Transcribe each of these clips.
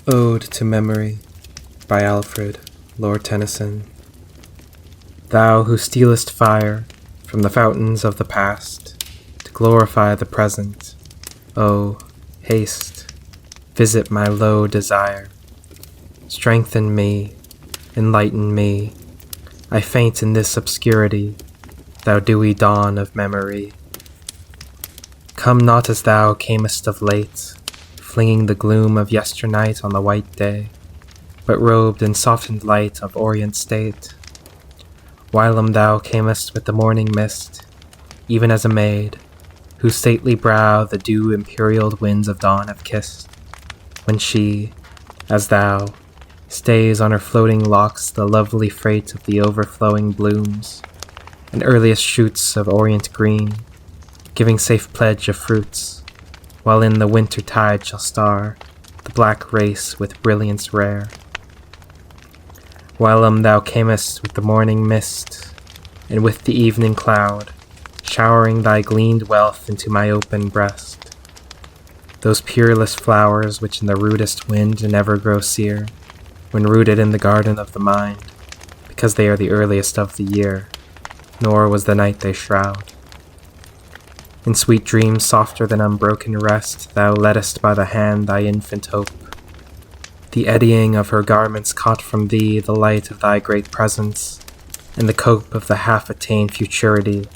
Ode to Memory by Alfred, Lord Tennyson. Thou who stealest fire from the fountains of the past to glorify the present, oh, haste, visit my low desire. Strengthen me, enlighten me, I faint in this obscurity, thou dewy dawn of memory. Come not as thou camest of late, flinging the gloom of yesternight on the white day, but robed in softened light of orient state. Whilom thou camest with the morning mist, even as a maid, whose stately brow the dew-imperialed winds of dawn have kissed, when she, as thou, stays on her floating locks the lovely freight of the overflowing blooms, and earliest shoots of orient green, giving safe pledge of fruits, while in the winter tide shall star the black race with brilliance rare. Whilom thou camest with the morning mist, and with the evening cloud, showering thy gleaned wealth into my open breast, those peerless flowers which in the rudest wind never grow sere, when rooted in the garden of the mind, because they are the earliest of the year, nor was the night they shroud. In sweet dreams softer than unbroken rest, thou leddest by the hand thy infant hope. The eddying of her garments caught from thee the light of thy great presence, and the cope of the half-attained futurity,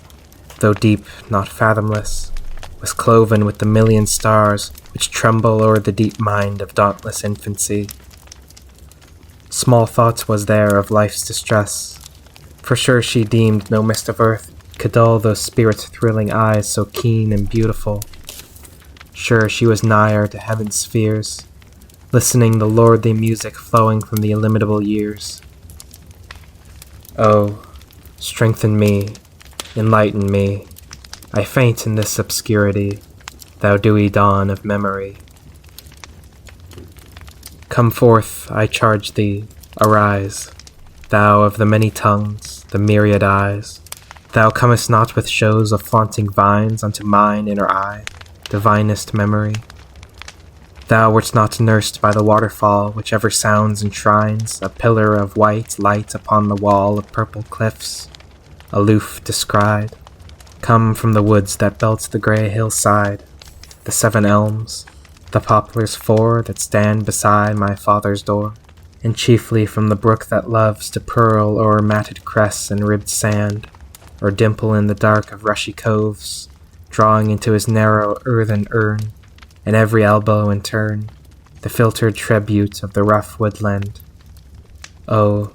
though deep, not fathomless, was cloven with the million stars which tremble o'er the deep mind of dauntless infancy. Small thought was there of life's distress, for sure she deemed no mist of earth could dull those spirit-thrilling eyes so keen and beautiful. Sure she was nigher to heaven's spheres, listening the lordly music flowing from the illimitable years. Oh, strengthen me, enlighten me, I faint in this obscurity, thou dewy dawn of memory. Come forth, I charge thee, arise, thou of the many tongues, the myriad eyes. Thou comest not with shows of flaunting vines unto mine inner eye, divinest memory. Thou wert not nursed by the waterfall which ever sounds and shrines a pillar of white light upon the wall of purple cliffs, aloof descried, come from the woods that belt the grey hillside, the 7 elms, the poplars 4 that stand beside my father's door, and chiefly from the brook that loves to purl o'er matted crests and ribbed sand, or dimple in the dark of rushy coves, drawing into his narrow earthen urn, and every elbow in turn, the filtered tribute of the rough woodland. Oh,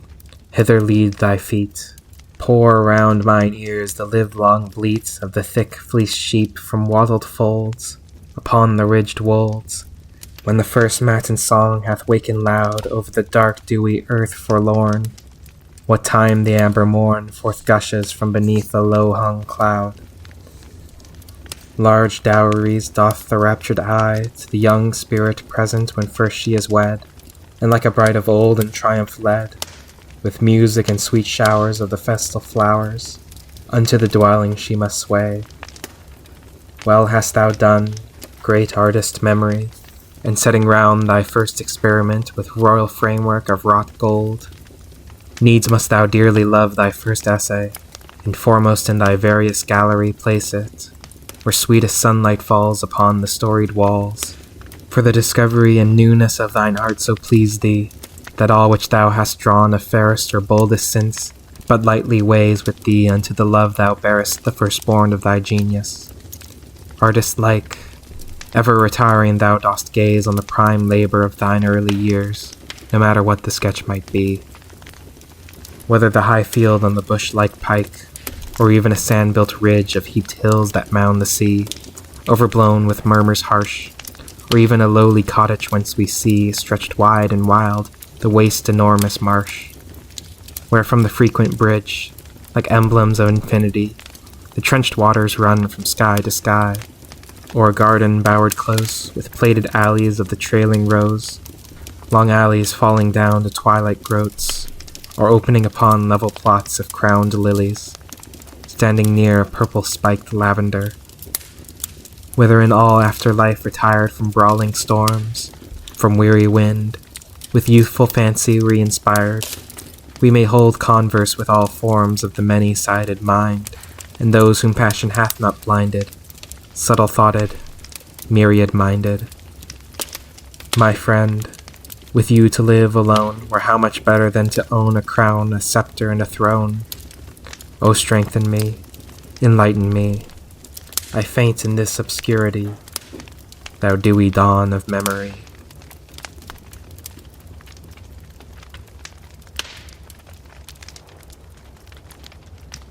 hither lead thy feet, pour around mine ears the livelong bleat of the thick fleeced sheep from wattled folds, upon the ridged wolds, when the first matin song hath wakened loud over the dark dewy earth forlorn, what time the amber morn forth gushes from beneath a low-hung cloud. Large dowries doth the raptured eye to the young spirit present when first she is wed, and like a bride of old in triumph led, with music and sweet showers of the festal flowers, unto the dwelling she must sway. Well hast thou done, great artist memory, in setting round thy first experiment with royal framework of wrought gold. Needs must thou dearly love thy first essay, and foremost in thy various gallery place it, where sweetest sunlight falls upon the storied walls. For the discovery and newness of thine art so pleased thee, that all which thou hast drawn of fairest or boldest since, but lightly weighs with thee unto the love thou bearest the firstborn of thy genius. Artist-like, ever retiring thou dost gaze on the prime labor of thine early years, no matter what the sketch might be. Whether the high field on the bush-like pike, or even a sand-built ridge of heaped hills that mound the sea, overblown with murmurs harsh, or even a lowly cottage whence we see, stretched wide and wild, the waste enormous marsh, where from the frequent bridge, like emblems of infinity, the trenched waters run from sky to sky, or a garden bowered close with plaited alleys of the trailing rose, long alleys falling down to twilight groats, or opening upon level plots of crowned lilies, standing near a purple-spiked lavender, whither in all afterlife retired from brawling storms, from weary wind, with youthful fancy re-inspired, we may hold converse with all forms of the many-sided mind, and those whom passion hath not blinded, subtle-thoughted, myriad-minded. My friend, with you to live alone were how much better than to own a crown, a scepter, and a throne. O strengthen me, enlighten me, I faint in this obscurity, thou dewy dawn of memory.